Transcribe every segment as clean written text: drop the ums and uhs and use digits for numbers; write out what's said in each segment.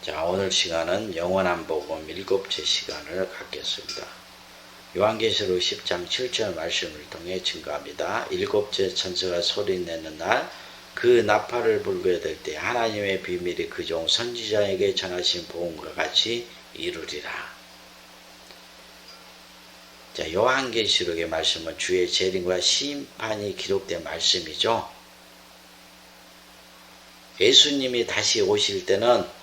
자, 오늘 시간은 영원한 복음 7째 시간을 갖겠습니다. 요한계시록 10장 7절 말씀을 통해 증거합니다. 7째 천사가 소리내는 날, 그 나팔을 불게 될 때 하나님의 비밀이 그 종 선지자에게 전하신 복음과 같이 이루리라. 자, 요한계시록의 말씀은 주의 재림과 심판이 기록된 말씀이죠. 예수님이 다시 오실 때는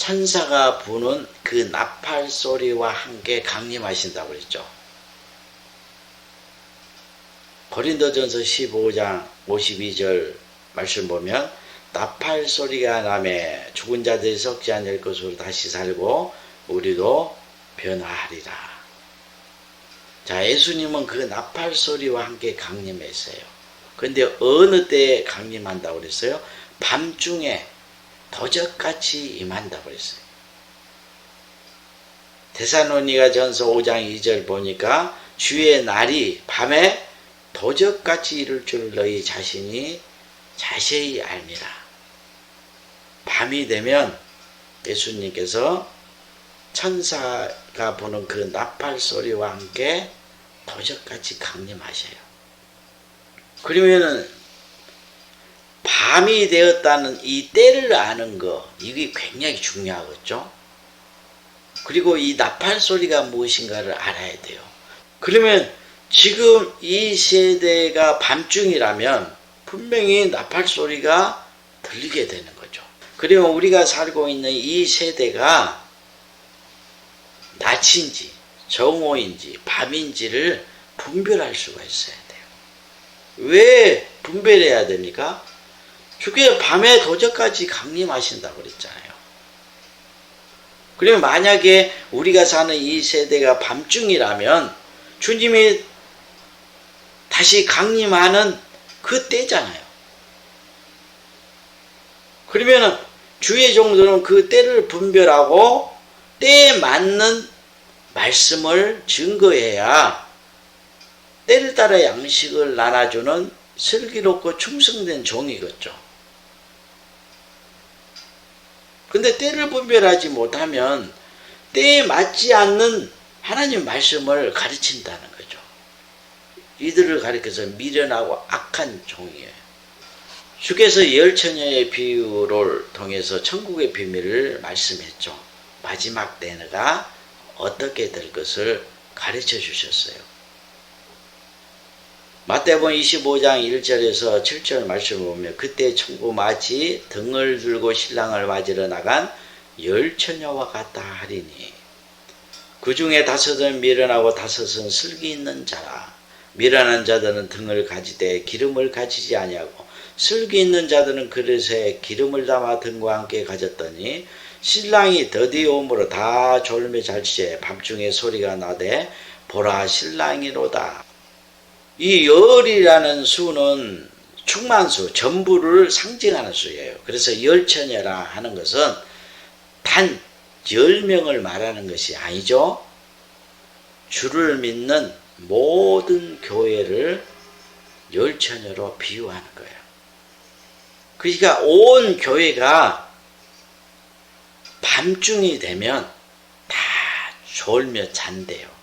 천사가 부는 그 나팔 소리와 함께 강림하신다고 그랬죠. 고린도전서 15장 52절 말씀 보면 나팔 소리가 나매 죽은 자들이 썩지 않을 것으로 다시 살고 우리도 변화하리라. 자, 예수님은 그 나팔 소리와 함께 강림했어요. 그런데 어느 때에 강림한다고 그랬어요? 밤중에 도적같이 임한다고 했어요. 데살로니가 전서 5장 2절 보니까 주의 날이 밤에 도적같이 이룰 줄 너희 자신이 자세히 알미라. 밤이 되면 예수님께서 천사가 부는 그 나팔 소리와 함께 도적같이 강림하셔요. 그러면은 밤이 되었다는 이 때를 아는 거, 이게 굉장히 중요하겠죠. 그리고 이 나팔 소리가 무엇인가를 알아야 돼요. 그러면 지금 이 세대가 밤중이라면 분명히 나팔 소리가 들리게 되는 거죠. 그리고 우리가 살고 있는 이 세대가 낮인지 정오인지 밤인지를 분별할 수가 있어야 돼요. 왜 분별해야 됩니까? 주께 밤에 도적까지 강림하신다고 그랬잖아요. 그러면 만약에 우리가 사는 이 세대가 밤중이라면 주님이 다시 강림하는 그 때잖아요. 그러면 주의 종들은 그 때를 분별하고 때에 맞는 말씀을 증거해야 때를 따라 양식을 나눠주는 슬기롭고 충성된 종이겠죠. 근데 때를 분별하지 못하면 때에 맞지 않는 하나님 말씀을 가르친다는 거죠. 이들을 가리켜서 미련하고 악한 종이에요. 주께서 열처녀의 비유를 통해서 천국의 비밀을 말씀했죠. 마지막 때가 어떻게 될 것을 가르쳐 주셨어요. 마태복음 25장 1절에서 7절 말씀을 보면 그때 천국 마치 등을 들고 신랑을 맞으러 나간 열처녀와 같다 하리니 그 중에 5은 미련하고 5은 슬기 있는 자라. 미련한 자들은 등을 가지되 기름을 가지지 아니하고 슬기 있는 자들은 그릇에 기름을 담아 등과 함께 가졌더니 신랑이 더디 오므로 다 졸며 잘지에 밤중에 소리가 나되 보라 신랑이로다. 이 열이라는 수는 충만수, 전부를 상징하는 수예요. 그래서 열처녀라 하는 것은 단 10명을 말하는 것이 아니죠. 주를 믿는 모든 교회를 열처녀로 비유하는 거예요. 그러니까 온 교회가 밤중이 되면 다 졸며 잔대요.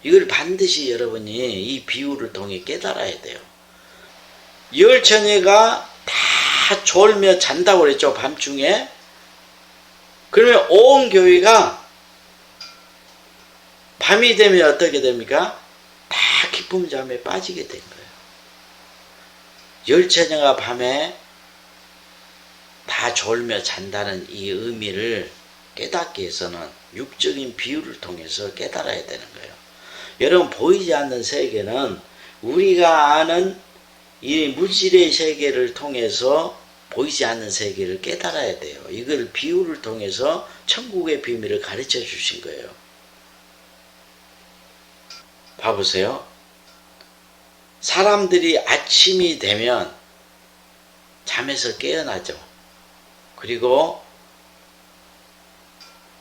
이걸 반드시 여러분이 이 비유를 통해 깨달아야 돼요. 열처녀가 다 졸며 잔다고 그랬죠, 밤중에. 그러면 온 교회가 밤이 되면 어떻게 됩니까? 다 깊은 잠에 빠지게 된 거예요. 열처녀가 밤에 다 졸며 잔다는 이 의미를 깨닫기 위해서는 육적인 비유를 통해서 깨달아야 되는 거예요. 여러분, 보이지 않는 세계는 우리가 아는 이 물질의 세계를 통해서 보이지 않는 세계를 깨달아야 돼요. 이걸 비유를 통해서 천국의 비밀을 가르쳐 주신 거예요. 봐보세요. 사람들이 아침이 되면 잠에서 깨어나죠. 그리고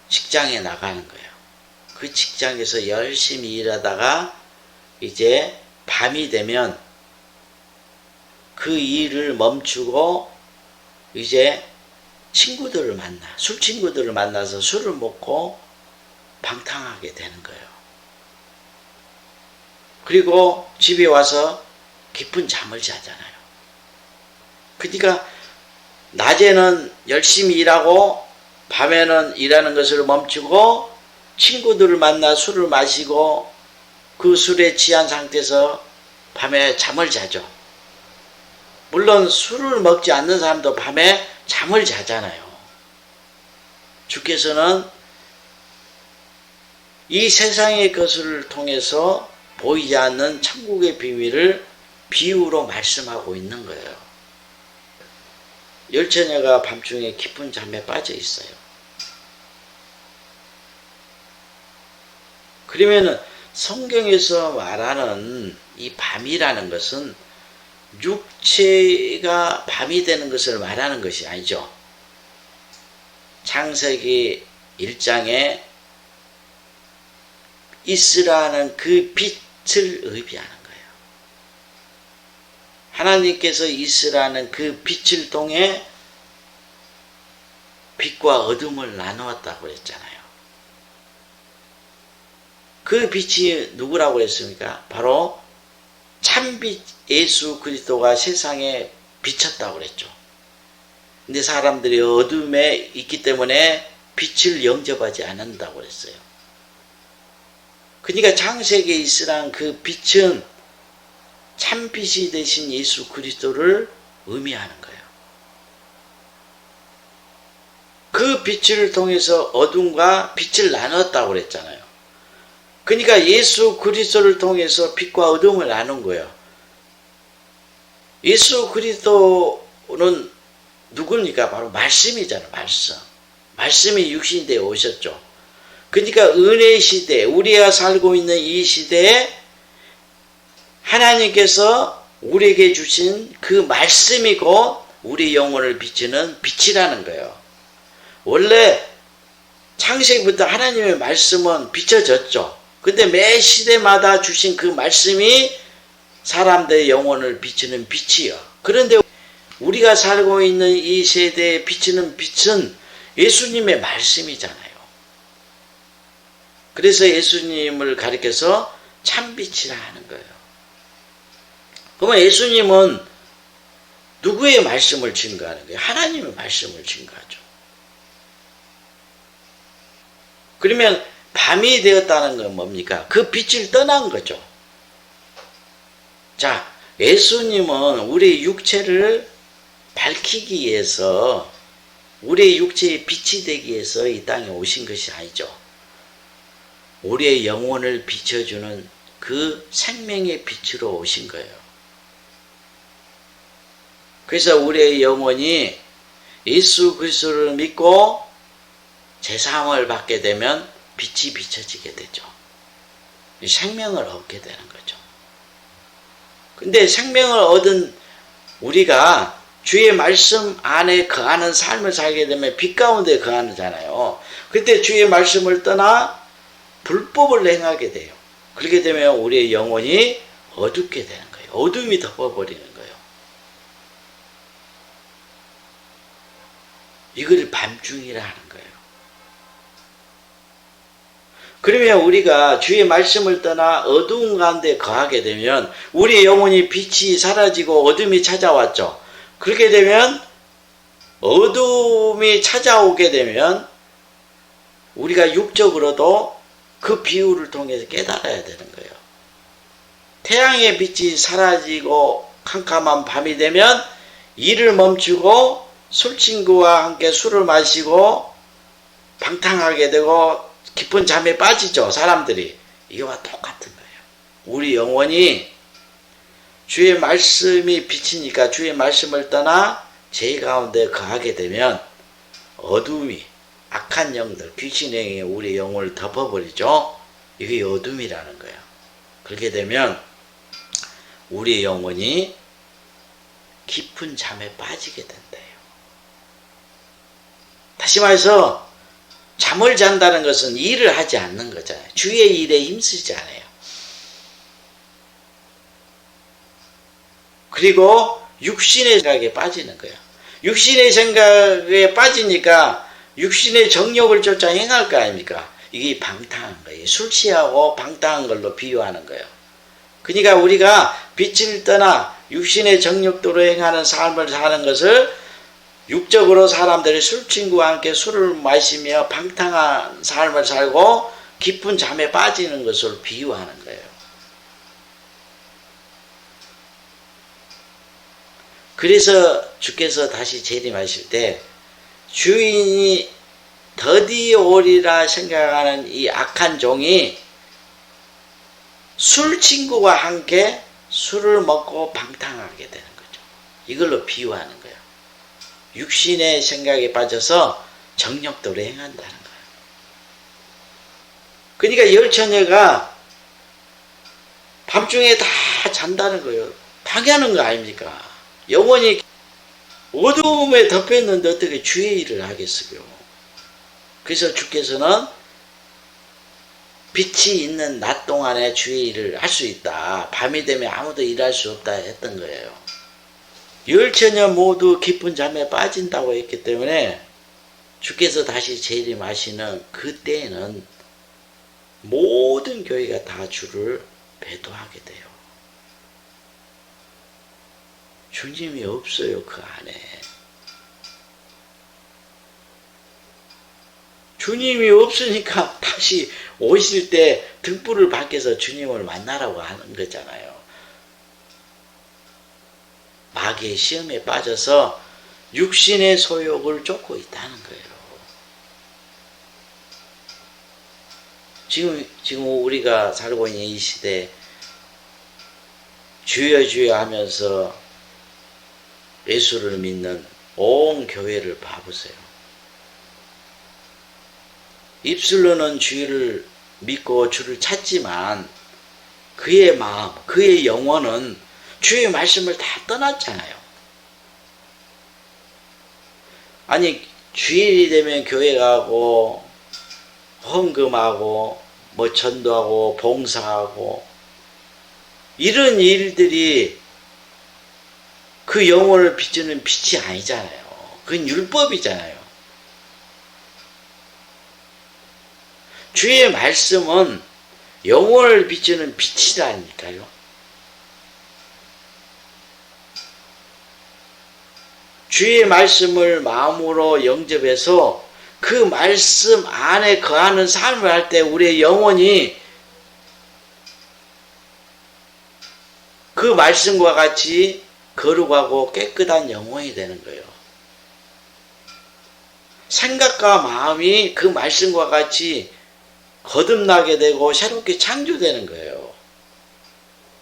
직장에 나가는 거예요. 그 직장에서 열심히 일하다가 이제 밤이 되면 그 일을 멈추고 이제 친구들을 만나, 술 친구들을 만나서 술을 먹고 방탕하게 되는 거예요. 그리고 집에 와서 깊은 잠을 자잖아요. 그러니까 낮에는 열심히 일하고 밤에는 일하는 것을 멈추고 친구들을 만나 술을 마시고 그 술에 취한 상태에서 밤에 잠을 자죠. 물론 술을 먹지 않는 사람도 밤에 잠을 자잖아요. 주께서는 이 세상의 것을 통해서 보이지 않는 천국의 비밀을 비유로 말씀하고 있는 거예요. 열처녀가 밤중에 깊은 잠에 빠져 있어요. 그러면은 성경에서 말하는 이 밤이라는 것은 육체가 밤이 되는 것을 말하는 것이 아니죠. 창세기 1장에 있으라는 그 빛을 의미하는 거예요. 하나님께서 있으라는 그 빛을 통해 빛과 어둠을 나누었다고 그랬잖아요. 그 빛이 누구라고 했습니까? 바로 참빛 예수 그리스도가 세상에 비쳤다고 그랬죠. 근데 사람들이 어둠에 있기 때문에 빛을 영접하지 않는다고 그랬어요. 그러니까 창세기에 있으란 그 빛은 참빛이 되신 예수 그리스도를 의미하는 거예요. 그 빛을 통해서 어둠과 빛을 나눴다고 그랬잖아요. 그러니까 예수 그리스도를 통해서 빛과 어둠을 나눈 거예요. 예수 그리스도는 누굽니까? 바로 말씀이잖아요. 말씀. 말씀이 육신이 되어 오셨죠. 그러니까 은혜 시대, 우리가 살고 있는 이 시대에 하나님께서 우리에게 주신 그 말씀이 곧 우리 영혼을 비추는 빛이라는 거예요. 원래 창세기부터 하나님의 말씀은 비춰졌죠. 근데 매 시대마다 주신 그 말씀이 사람들의 영혼을 비추는 빛이요. 그런데 우리가 살고 있는 이 세대에 비추는 빛은 예수님의 말씀이잖아요. 그래서 예수님을 가리켜서 참빛이라 하는 거예요. 그러면 예수님은 누구의 말씀을 증거하는 거예요? 하나님의 말씀을 증거하죠. 그러면 밤이 되었다는 건 뭡니까? 그 빛을 떠난 거죠. 자, 예수님은 우리 육체를 밝히기 위해서, 우리의 육체의 빛이 되기 위해서 이 땅에 오신 것이 아니죠. 우리의 영혼을 비춰주는 그 생명의 빛으로 오신 거예요. 그래서 우리의 영혼이 예수 그리스도를 믿고 제사함을 받게 되면 빛이 비춰지게 되죠. 생명을 얻게 되는 거죠. 근데 생명을 얻은 우리가 주의 말씀 안에 거하는 삶을 살게 되면 빛 가운데 거하잖아요. 그때 주의 말씀을 떠나 불법을 행하게 돼요. 그렇게 되면 우리의 영혼이 어둡게 되는 거예요. 어둠이 덮어버리는 거예요. 이걸 밤중이라 하는 거예요. 그러면 우리가 주의 말씀을 떠나 어두운 가운데 거하게 되면 우리의 영혼이 빛이 사라지고 어둠이 찾아왔죠. 그렇게 되면 어둠이 찾아오게 되면 우리가 육적으로도 그 비유를 통해서 깨달아야 되는 거예요. 태양의 빛이 사라지고 캄캄한 밤이 되면 일을 멈추고 술친구와 함께 술을 마시고 방탕하게 되고 깊은 잠에 빠지죠. 사람들이. 이거와 똑같은 거예요. 우리 영혼이 주의 말씀이 비치니까 주의 말씀을 떠나 죄 가운데 거하게 되면 어둠이, 악한 영들, 귀신의 영이 우리 영혼을 덮어버리죠. 이게 어둠이라는 거예요. 그렇게 되면 우리 영혼이 깊은 잠에 빠지게 된대요. 다시 말해서 잠을 잔다는 것은 일을 하지 않는 거잖아요. 주의 일에 힘쓰지 않아요. 그리고 육신의 생각에 빠지는 거예요. 육신의 생각에 빠지니까 육신의 정욕을 쫓아 행할 거 아닙니까? 이게 방탕한 거예요. 술 취하고 방탕한 걸로 비유하는 거예요. 그러니까 우리가 빛을 떠나 육신의 정욕도로 행하는 삶을 사는 것을 육적으로 사람들이 술친구와 함께 술을 마시며 방탕한 삶을 살고 깊은 잠에 빠지는 것을 비유하는 거예요. 그래서 주께서 다시 재림하실 때 주인이 더디 오리라 생각하는 이 악한 종이 술 친구와 함께 술을 먹고 방탕하게 되는 거죠. 이걸로 비유하는 거예요. 육신의 생각에 빠져서 정욕도로 행한다는 거예요. 그러니까 열처녀가 밤중에 다 잔다는 거예요. 당연한 거 아닙니까? 영원히 어두움에 덮였는데 어떻게 주의 일을 하겠어요? 그래서 주께서는 빛이 있는 낮 동안에 주의 일을 할 수 있다. 밤이 되면 아무도 일할 수 없다 했던 거예요. 열처녀 모두 깊은 잠에 빠진다고 했기 때문에 주께서 다시 재림하시는 그때에는 모든 교회가 다 주를 배도하게 돼요. 주님이 없어요, 그 안에. 주님이 없으니까 다시 오실 때 등불을 밖에서 주님을 만나라고 하는 거잖아요. 마귀의 시험에 빠져서 육신의 소욕을 쫓고 있다는 거예요. 지금 우리가 살고 있는 이 시대 주여 주여 하면서 예수를 믿는 온 교회를 봐보세요. 입술로는 주를 믿고 주를 찾지만 그의 마음, 그의 영혼은 주의 말씀을 다 떠났잖아요. 아니 주일이 되면 교회 가고 헌금하고 뭐 전도하고 봉사하고 이런 일들이 그 영혼을 비추는 빛이 아니잖아요. 그건 율법이잖아요. 주의 말씀은 영혼을 비추는 빛이라니까요. 주의 말씀을 마음으로 영접해서 그 말씀 안에 거하는 삶을 할 때 우리의 영혼이 그 말씀과 같이 거룩하고 깨끗한 영혼이 되는 거예요. 생각과 마음이 그 말씀과 같이 거듭나게 되고 새롭게 창조되는 거예요.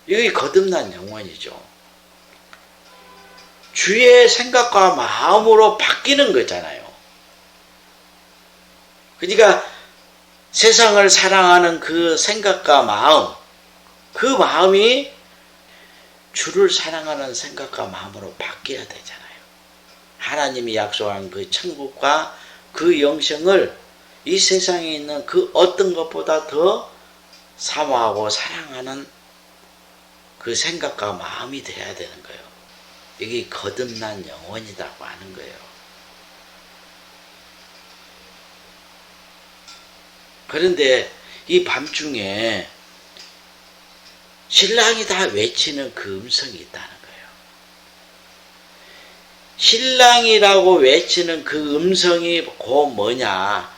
이게 거듭난 영혼이죠. 주의 생각과 마음으로 바뀌는 거잖아요. 그러니까 세상을 사랑하는 그 생각과 마음, 그 마음이 주를 사랑하는 생각과 마음으로 바뀌어야 되잖아요. 하나님이 약속한 그 천국과 그 영생을 이 세상에 있는 그 어떤 것보다 더 사모하고 사랑하는 그 생각과 마음이 돼야 되는 거예요. 이게 거듭난 영혼이라고 하는 거예요. 그런데 이 밤중에 신랑이 다 외치는 그 음성이 있다는 거예요. 신랑이라고 외치는 그 음성이 곧 뭐냐?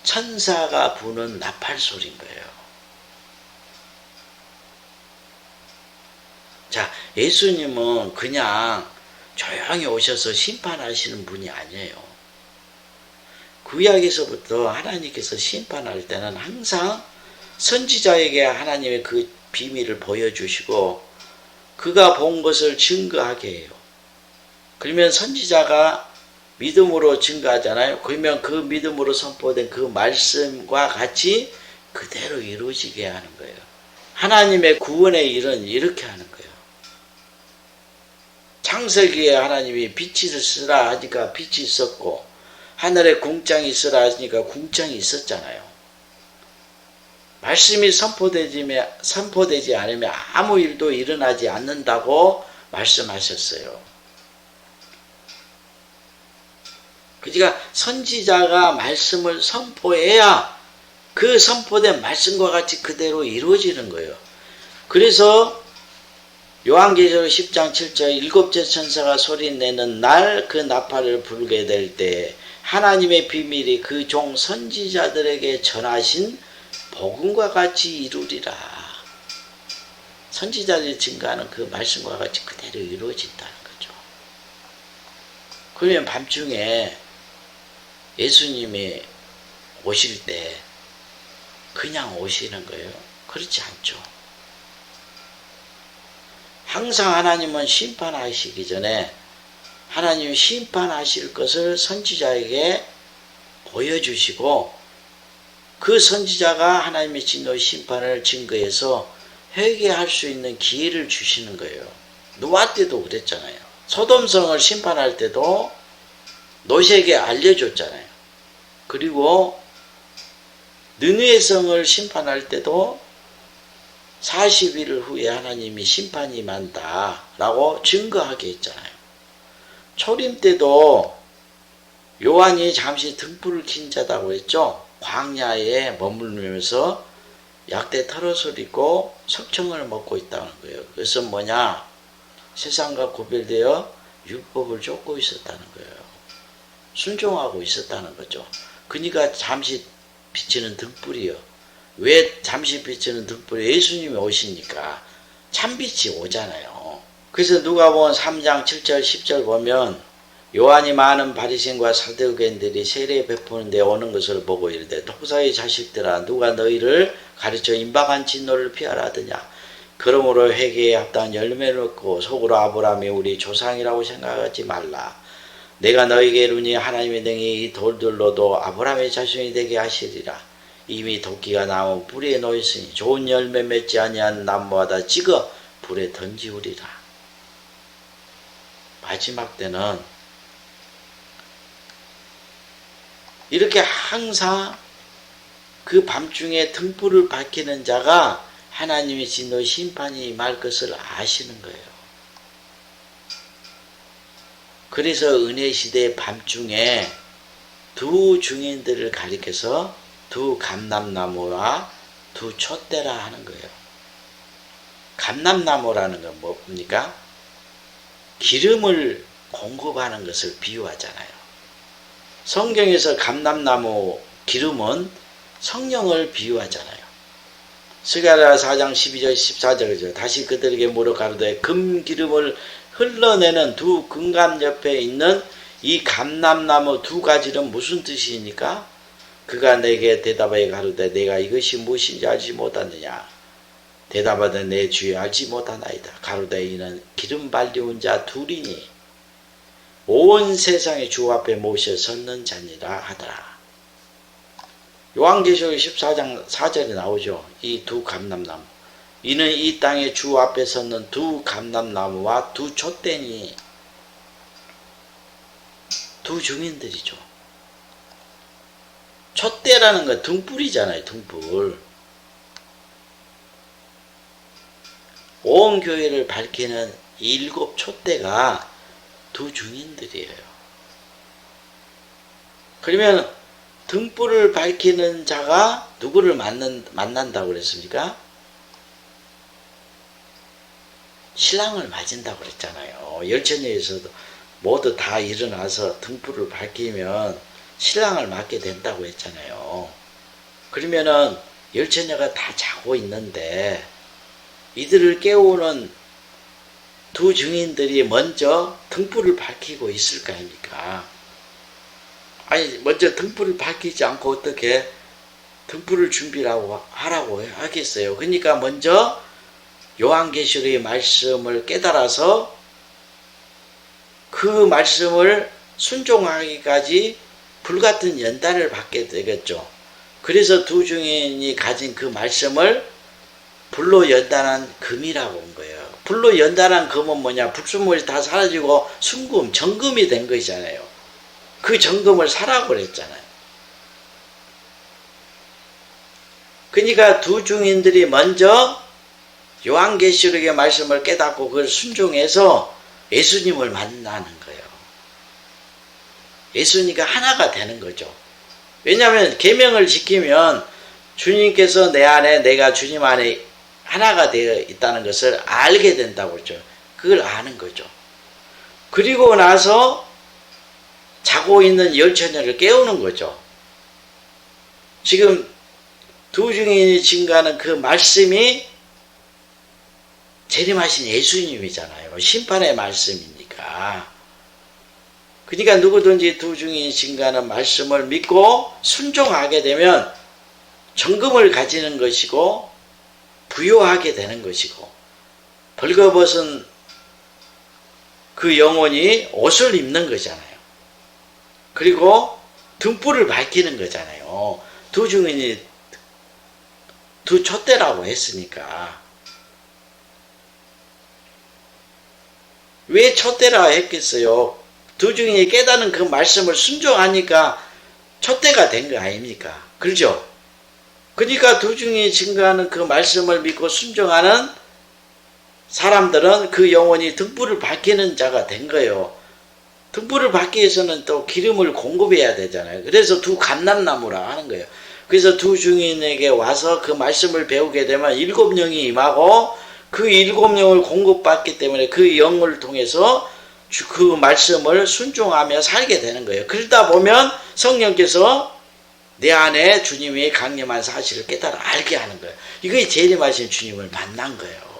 천사가 부는 나팔 소리인 거예요. 자, 예수님은 그냥 조용히 오셔서 심판하시는 분이 아니에요. 구약에서부터 하나님께서 심판할 때는 항상 선지자에게 하나님의 그 비밀을 보여주시고 그가 본 것을 증거하게 해요. 그러면 선지자가 믿음으로 증거하잖아요. 그러면 그 믿음으로 선포된 그 말씀과 같이 그대로 이루어지게 하는 거예요. 하나님의 구원의 일은 이렇게 하는 거예요. 창세기에 하나님이 빛을 쓰라 하니까 빛이 있었고 하늘에 궁창이 쓰라 하니까 궁창이 있었잖아요. 말씀이 선포되지 않으면 아무 일도 일어나지 않는다고 말씀하셨어요. 그러니까 선지자가 말씀을 선포해야 그 선포된 말씀과 같이 그대로 이루어지는 거예요. 그래서 요한계시록 10장 7절 일곱째 천사가 소리내는 날 그 나팔을 불게 될 때 하나님의 비밀이 그 종 선지자들에게 전하신 복음과 같이 이루리라. 선지자들이 증거하는 그 말씀과 같이 그대로 이루어진다는 거죠. 그러면 밤중에 예수님이 오실 때 그냥 오시는 거예요? 그렇지 않죠. 항상 하나님은 심판하시기 전에 하나님이 심판하실 것을 선지자에게 보여주시고 그 선지자가 하나님의 진노의 심판을 증거해서 회개할 수 있는 기회를 주시는 거예요. 노아 때도 그랬잖아요. 소돔성을 심판할 때도 노시에게 알려줬잖아요. 그리고 느느웨 성을 심판할 때도 40일 후에 하나님이 심판이 임한다 라고 증거하게 했잖아요. 초림 때도 요한이 잠시 등불을 킨 자다고 했죠. 광야에 머물면서 약대 털옷을 입고 석청을 먹고 있다는 거예요. 그래서 뭐냐? 세상과 구별되어 율법을 쫓고 있었다는 거예요. 순종하고 있었다는 거죠. 그러니까 잠시 비치는 등불이요. 왜 잠시 비치는 등불이? 예수님이 오시니까 참빛이 오잖아요. 그래서 누가복음 3장 7절 10절 보면 요한이 많은 바리새인과 사두개인들이 세례 베푸는 데 오는 것을 보고 이르되 독사의 자식들아 누가 너희를 가르쳐 임박한 진노를 피하라 하더냐. 그러므로 회개에 합당한 열매를 얻고 속으로 아브라함이 우리 조상이라고 생각하지 말라. 내가 너희에게 이르니 하나님의 능히 이 돌들로도 아브라함의 자손이 되게 하시리라. 이미 도끼가 나무 불에 놓였으니 좋은 열매 맺지 아니한 나무마다 찍어 불에 던지우리라. 마지막 때는 이렇게 항상 그 밤중에 등불을 밝히는 자가 하나님의 진노 심판이 임할 것을 아시는 거예요. 그래서 은혜시대 밤중에 두 증인들을 가리켜서 두 감람나무와 두 촛대라 하는 거예요. 감람나무라는 건 뭡니까? 기름을 공급하는 것을 비유하잖아요. 성경에서 감람나무 기름은 성령을 비유하잖아요. 스가랴 4장 12절 14절이죠. 다시 그들에게 물어 가로되 금기름을 흘러내는 두 금감 옆에 있는 이 감람나무 두 가지는 무슨 뜻이니까? 그가 내게 대답하여 가로되 내가 이것이 무엇인지 알지 못하느냐. 대답하되 내 주여 알지 못하나이다. 가로되 이는 기름 발리운 자 둘이니 온 세상의 주 앞에 모셔 섰는 자니라 하더라. 요한계시록 14장 4절에 나오죠. 이 두 감람나무. 이는 이 땅의 주 앞에 섰는 두 감람나무와 두 촛대니 두 증인들이죠. 촛대라는 건 등불이잖아요. 등불. 온 교회를 밝히는 일곱 촛대가 두 증인들이에요. 그러면 등불을 밝히는 자가 누구를 만난다고 그랬습니까? 신랑을 맞은다고 그랬잖아요. 열처녀에서도 모두 다 일어나서 등불을 밝히면 신랑을 맞게 된다고 했잖아요. 그러면은 열처녀가 다 자고 있는데 이들을 깨우는 두 증인들이 먼저 등불을 밝히고 있을 거 아닙니까? 아니 먼저 등불을 밝히지 않고 어떻게 등불을 준비하라고 하라고 하겠어요. 그러니까 먼저 요한계시록의 말씀을 깨달아서 그 말씀을 순종하기까지 불같은 연단을 받게 되겠죠. 그래서 두 증인이 가진 그 말씀을 불로 연단한 금이라고 한 거예요. 불로 연단한 금은 뭐냐? 불순물이 다 사라지고 순금, 정금이 된 것이잖아요. 그 정금을 사라고 그랬잖아요. 그러니까 두 증인들이 먼저 요한계시록의 말씀을 깨닫고 그걸 순종해서 예수님을 만나는 거예요. 예수님과 하나가 되는 거죠. 왜냐하면 계명을 지키면 주님께서 내 안에 내가 주님 안에 하나가 되어 있다는 것을 알게 된다고 그러죠. 그걸 아는 거죠. 그리고 나서 자고 있는 열처녀를 깨우는 거죠. 지금 두 증인이 증거하는 그 말씀이 재림하신 예수님이잖아요. 심판의 말씀이니까. 그러니까 누구든지 두 증인이 증거하는 말씀을 믿고 순종하게 되면 정금을 가지는 것이고 부요하게 되는 것이고 벌거벗은 그 영혼이 옷을 입는 거잖아요. 그리고 등불을 밝히는 거잖아요. 두 증인이 두 촛대라고 했으니까. 왜 촛대라 했겠어요? 두 증인이 깨닫는 그 말씀을 순종하니까 촛대가 된 거 아닙니까? 그렇죠? 그러니까 두 증인이 증거하는 그 말씀을 믿고 순종하는 사람들은 그 영혼이 등불을 밝히는 자가 된 거예요. 등불을 밝기 위해서는 또 기름을 공급해야 되잖아요. 그래서 두 감람나무라 하는 거예요. 그래서 두 증인에게 와서 그 말씀을 배우게 되면 7영이 임하고 그 7영을 공급받기 때문에 그 영을 통해서 그 말씀을 순종하며 살게 되는 거예요. 그러다 보면 성령께서 내 안에 주님이 강림한 사실을 깨달아 알게 하는 거예요. 이게 재림하신 주님을 만난 거예요.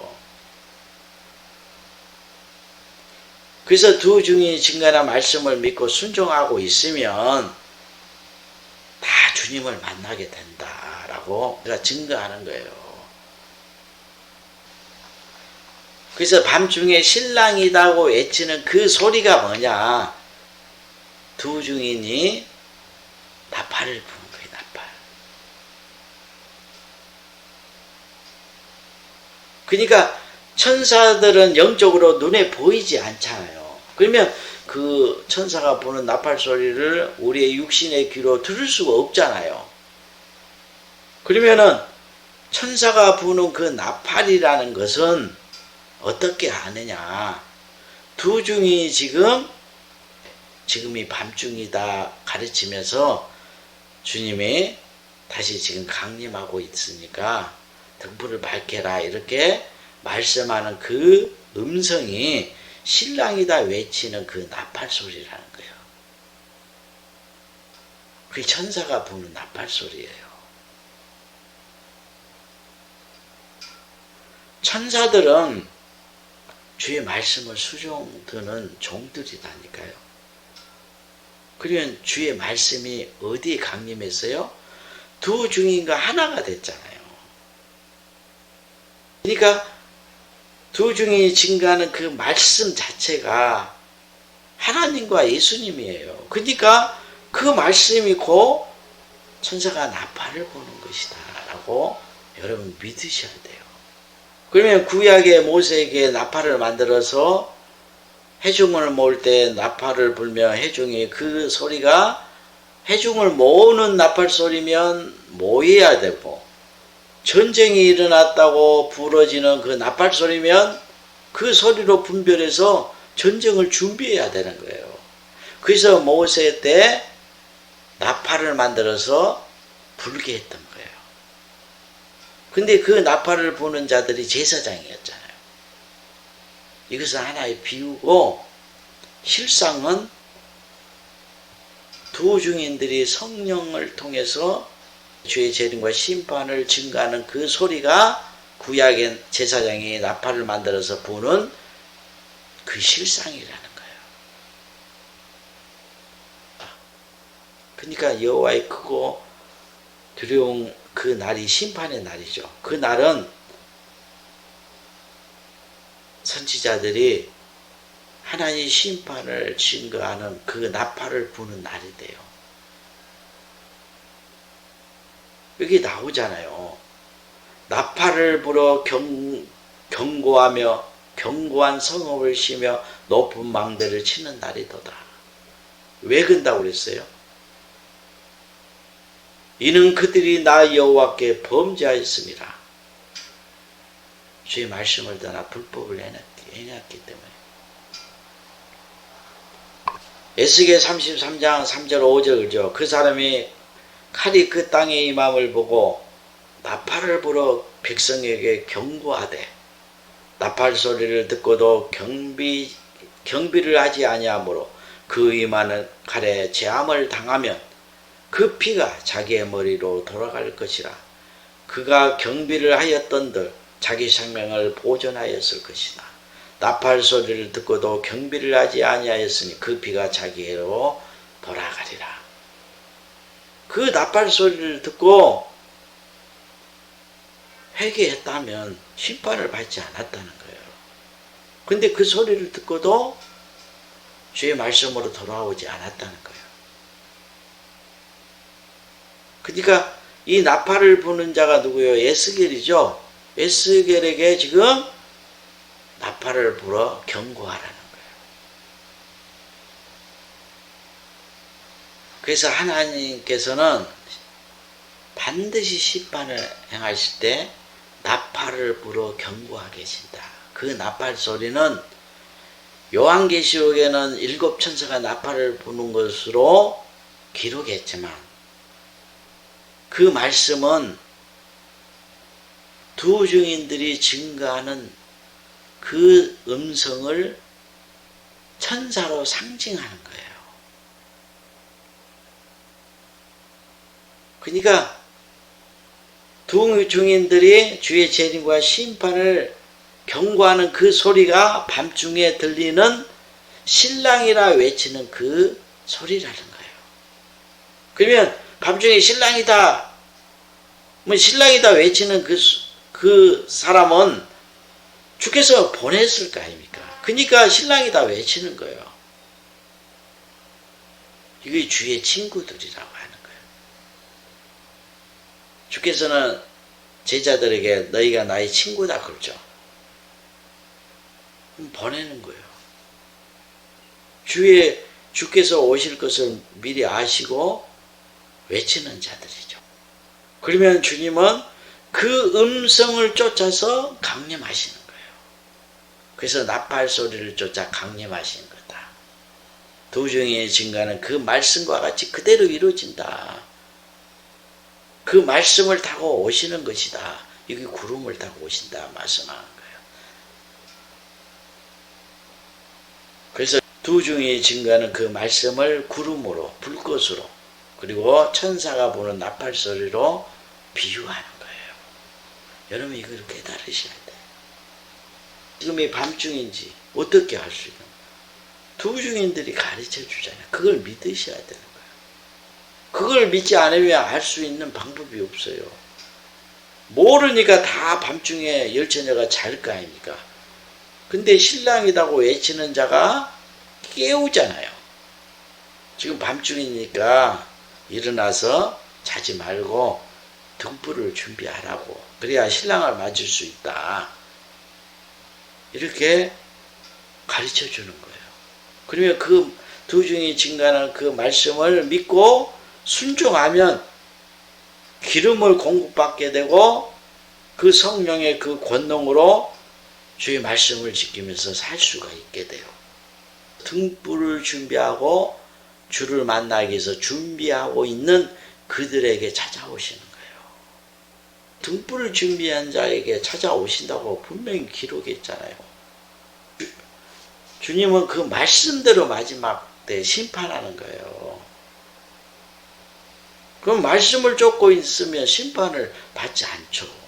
그래서 두 증인이 증거하는 말씀을 믿고 순종하고 있으면 다 주님을 만나게 된다라고 내가 증거하는 거예요. 그래서 밤중에 신랑이다고 외치는 그 소리가 뭐냐? 두 증인이 나팔을 부는 거예요. 나팔. 그러니까 천사들은 영적으로 눈에 보이지 않잖아요. 그러면 그 천사가 부는 나팔 소리를 우리의 육신의 귀로 들을 수가 없잖아요. 그러면은 천사가 부는 그 나팔이라는 것은 어떻게 아느냐? 두 증인이 지금이 밤중이다 가르치면서 주님이 다시 지금 강림하고 있으니까 등불을 밝혀라 이렇게 말씀하는 그 음성이 신랑이다 외치는 그 나팔 소리라는 거예요. 그게 천사가 부는 나팔 소리예요. 천사들은 주의 말씀을 수종드는 종들이라니까요. 그러면 주의 말씀이 어디에 강림했어요? 두 증인과 하나가 됐잖아요. 그러니까 두 증인이 증거하는 그 말씀 자체가 하나님과 예수님이에요. 그러니까 그 말씀이 곧 천사가 나팔을 보는 것이다 라고 여러분 믿으셔야 돼요. 그러면 구약의 모세에게 나팔을 만들어서 해중을 모을 때 나팔을 불며 해중이 그 소리가 해중을 모으는 나팔 소리면 모여야 되고 전쟁이 일어났다고 부러지는 그 나팔 소리면 그 소리로 분별해서 전쟁을 준비해야 되는 거예요. 그래서 모세 때 나팔을 만들어서 불게 했던 거예요. 근데 그 나팔을 부는 자들이 제사장이었잖아요. 이것은 하나의 비유고 실상은 두 증인들이 성령을 통해서 주의 재림과 심판을 증거하는 그 소리가 구약의 제사장이 나팔을 만들어서 부는 그 실상이라는 거예요. 그러니까 여호와의 크고 두려운 그 날이 심판의 날이죠. 그 날은 선지자들이 하나님의 심판을 증거하는 그 나팔을 부는 날이 돼요. 여기 나오잖아요. 나팔을 불어 경고하며 견고한 성읍을 치며 높은 망대를 치는 날이도다. 왜 그런다고 그랬어요? 이는 그들이 나 여호와께 범죄하였습니다. 주의 말씀을 떠나 불법을 행했기 때문에. 에스겔 33장 3절 5절 그죠. 그 사람이 칼이 그 땅에 임함을 보고 나팔을 불어 백성에게 경고하되 나팔 소리를 듣고도 경비를 하지 아니하므로 그 임하는 칼에 재함을 당하면 그 피가 자기의 머리로 돌아갈 것이라. 그가 경비를 하였던들 자기 생명을 보존하였을 것이다. 나팔 소리를 듣고도 경비를 하지 아니하였으니 그 피가 자기로 돌아가리라. 그 나팔 소리를 듣고 회개했다면 심판을 받지 않았다는 거예요. 근데 그 소리를 듣고도 주의 말씀으로 돌아오지 않았다는 거예요. 그러니까 이 나팔을 부는 자가 누구예요? 에스겔이죠. 에스겔에게 지금 나팔을 불어 경고하라는 거예요. 그래서 하나님께서는 반드시 심판을 행하실 때 나팔을 불어 경고하게 계신다. 그 나팔 소리는 요한계시록에는 7 천사가 나팔을 부는 것으로 기록했지만 그 말씀은 두 증인들이 증거하는 그 음성을 천사로 상징하는 거예요. 그러니까 두 증인들이 주의 재림과 심판을 경고하는 그 소리가 밤중에 들리는 신랑이라 외치는 그 소리라는 거예요. 그러면 밤중에 신랑이다, 뭐 신랑이다 외치는 그 사람은 주께서 보냈을 거 아닙니까? 그러니까 신랑이다 외치는 거예요. 이게 주의 친구들이라고 하는 거예요. 주께서는 제자들에게 너희가 나의 친구다 그러죠. 보내는 거예요. 주께서 오실 것을 미리 아시고 외치는 자들이죠. 그러면 주님은 그 음성을 쫓아서 강림하시는 거예요. 그래서 나팔 소리를 쫓아 강림하시는 거다. 두 증인의 증거는 그 말씀과 같이 그대로 이루어진다. 그 말씀을 타고 오시는 것이다. 이게 구름을 타고 오신다 말씀하는 거예요. 그래서 두 증인의 증거는 그 말씀을 구름으로, 불꽃으로, 그리고 천사가 부는 나팔 소리로 비유하는 거예요. 여러분 이걸 깨달으셔야 돼요. 지금이 밤중인지 어떻게 할 수 있는 거예요? 두 증인들이 가르쳐 주잖아요. 그걸 믿으셔야 되는 거예요. 그걸 믿지 않으면 알 수 있는 방법이 없어요. 모르니까 다 밤중에 열처녀가 잘 거 아닙니까? 근데 신랑이라고 외치는 자가 깨우잖아요. 지금 밤중이니까 일어나서 자지 말고 등불을 준비하라고. 그래야 신랑을 맞을 수 있다. 이렇게 가르쳐 주는 거예요. 그러면 그 두 중이 증가하는 그 말씀을 믿고 순종하면 기름을 공급받게 되고 그 성령의 그 권능으로 주의 말씀을 지키면서 살 수가 있게 돼요. 등불을 준비하고 주를 만나기 위해서 준비하고 있는 그들에게 찾아오시는 거예요. 등불을 준비한 자에게 찾아오신다고 분명히 기록했잖아요. 주님은 그 말씀대로 마지막 때 심판하는 거예요. 그럼 말씀을 쫓고 있으면 심판을 받지 않죠.